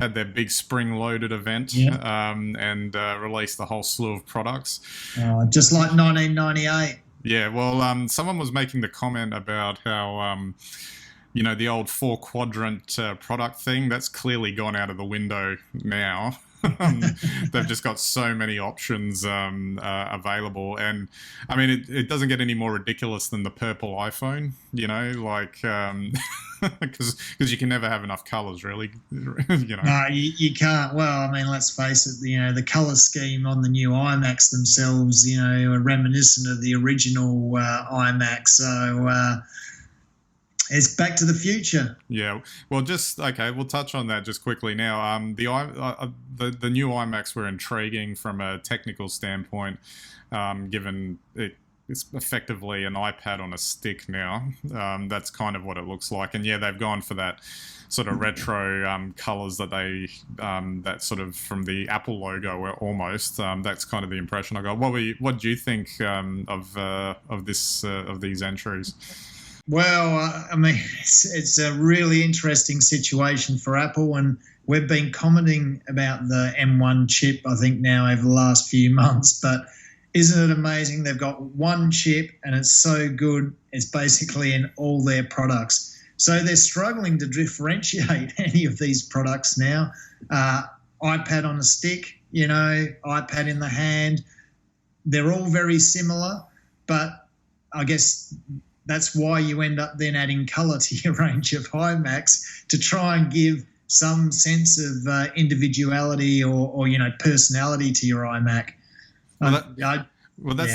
had their big spring-loaded event Yeah. and released a whole slew of products. Just like 1998. Yeah, well, someone was making the comment about how, the old 4-quadrant product thing, that's clearly gone out of the window now. They've just got so many options available. And, I mean, it doesn't get any more ridiculous than the purple iPhone, because you can never have enough colours, really. No, you can't. Well, I mean, let's face it, the colour scheme on the new iMacs themselves, are reminiscent of the original iMac. So it's back to the future. Yeah. Well, we'll touch on that just quickly now. The new iMacs were intriguing from a technical standpoint, given it's effectively an iPad on a stick now. That's kind of what it looks like. And yeah, they've gone for that sort of retro colors that that sort of from the Apple logo almost. That's kind of the impression I got. What do you think of these entries? Well, I mean, it's a really interesting situation for Apple, and we've been commenting about the M1 chip, I think, now over the last few months. But isn't it amazing? They've got one chip, and it's so good. It's basically in all their products. So they're struggling to differentiate any of these products now. iPad on a stick, iPad in the hand. They're all very similar, but I guess that's why you end up then adding colour to your range of iMacs to try and give some sense of individuality or personality to your iMac. That's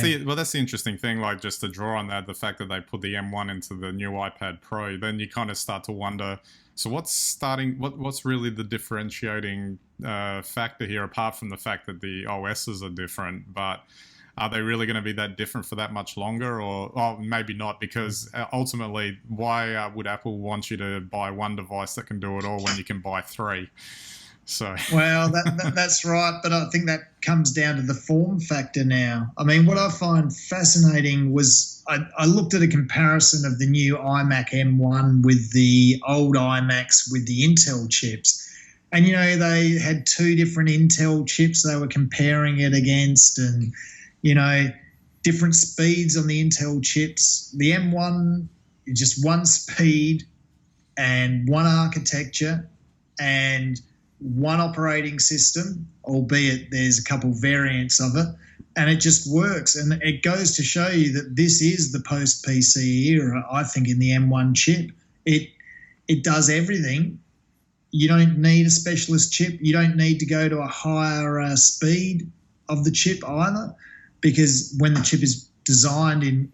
the interesting thing. Like, just to draw on that, the fact that they put the M1 into the new iPad Pro, then you kind of start to wonder. So what's really the differentiating factor here, apart from the fact that the OSs are different, but are they really going to be that different for that much longer? Or maybe not, because ultimately, why would Apple want you to buy one device that can do it all when you can buy 3? So well, that's right, but I think that comes down to the form factor now. I mean, what I find fascinating was I looked at a comparison of the new iMac M1 with the old iMacs with the Intel chips. And, they had 2 different Intel chips they were comparing it against, and different speeds on the Intel chips. The M1 is just one speed and one architecture and one operating system, albeit there's a couple variants of it, and it just works. And it goes to show you that this is the post-PC era, I think, in the M1 chip. It does everything. You don't need a specialist chip. You don't need to go to a higher speed of the chip either, because when the chip is designed in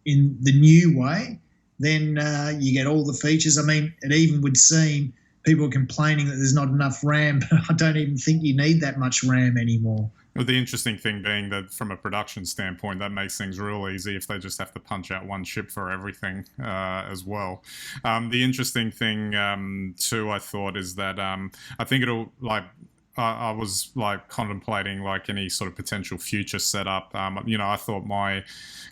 the new way, then you get all the features. I mean, it even would seem people are complaining that there's not enough RAM, but I don't even think you need that much RAM anymore. Well, the interesting thing being that from a production standpoint, that makes things real easy if they just have to punch out one chip for everything as well. The interesting thing too, I thought, is that I think it'll I was contemplating any sort of potential future setup. I thought my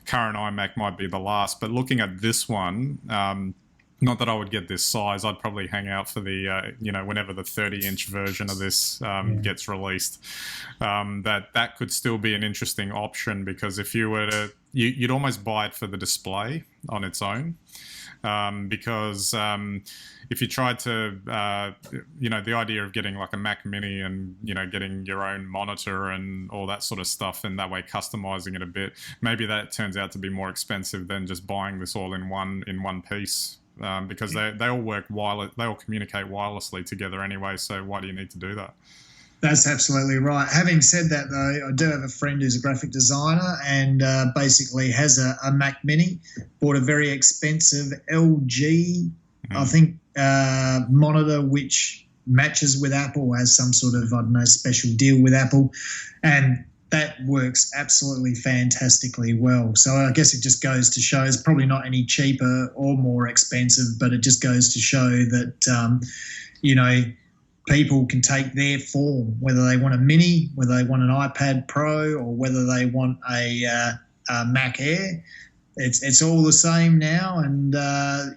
current iMac might be the last, but looking at this one, not that I would get this size. I'd probably hang out for the, whenever the 30-inch version of this gets released. That could still be an interesting option, because if you were to, you'd almost buy it for the display on its own. Because if you tried to, the idea of getting like a Mac Mini and, getting your own monitor and all that sort of stuff, and that way customizing it a bit, maybe that turns out to be more expensive than just buying this all in one piece. Because they all work they all communicate wirelessly together anyway. So why do you need to do that? That's absolutely right. Having said that, though, I do have a friend who's a graphic designer and basically has a Mac Mini, bought a very expensive LG, I think, monitor, which matches with Apple, has some sort of, special deal with Apple. And that works absolutely fantastically well. So I guess it just goes to show it's probably not any cheaper or more expensive, but it just goes to show that, people can take their form, whether they want a Mini, whether they want an iPad Pro, or whether they want a Mac Air. It's all the same now, and that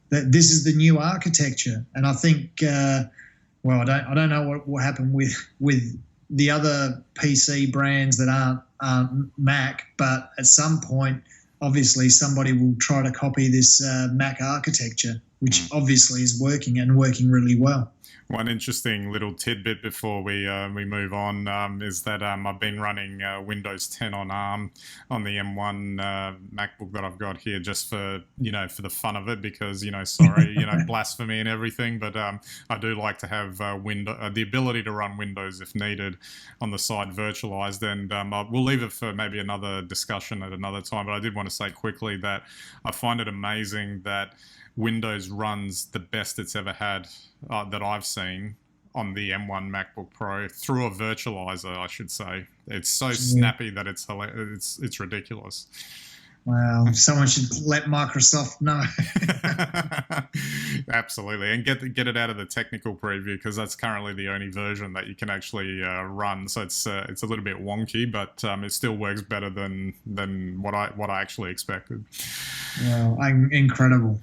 this is the new architecture. And I think Well, I don't know what will happen with the other PC brands that aren't Mac, but at some point, obviously, somebody will try to copy this Mac architecture, which obviously is working and working really well. One interesting little tidbit before we move on is that I've been running Windows 10 on ARM on the M1 MacBook that I've got here, just for for the fun of it, because sorry, blasphemy and everything, but I do like to have the ability to run Windows if needed on the side virtualized, and we'll leave it for maybe another discussion at another time. But I did want to say quickly that I find it amazing that Windows runs the best it's ever had that I've seen on the M1 MacBook Pro through a virtualizer, I should say. It's so snappy that it's ridiculous. Wow, someone should let Microsoft know. Absolutely, and get it out of the technical preview, because that's currently the only version that you can actually run. So it's a little bit wonky, but it still works better than what I actually expected. Wow, incredible.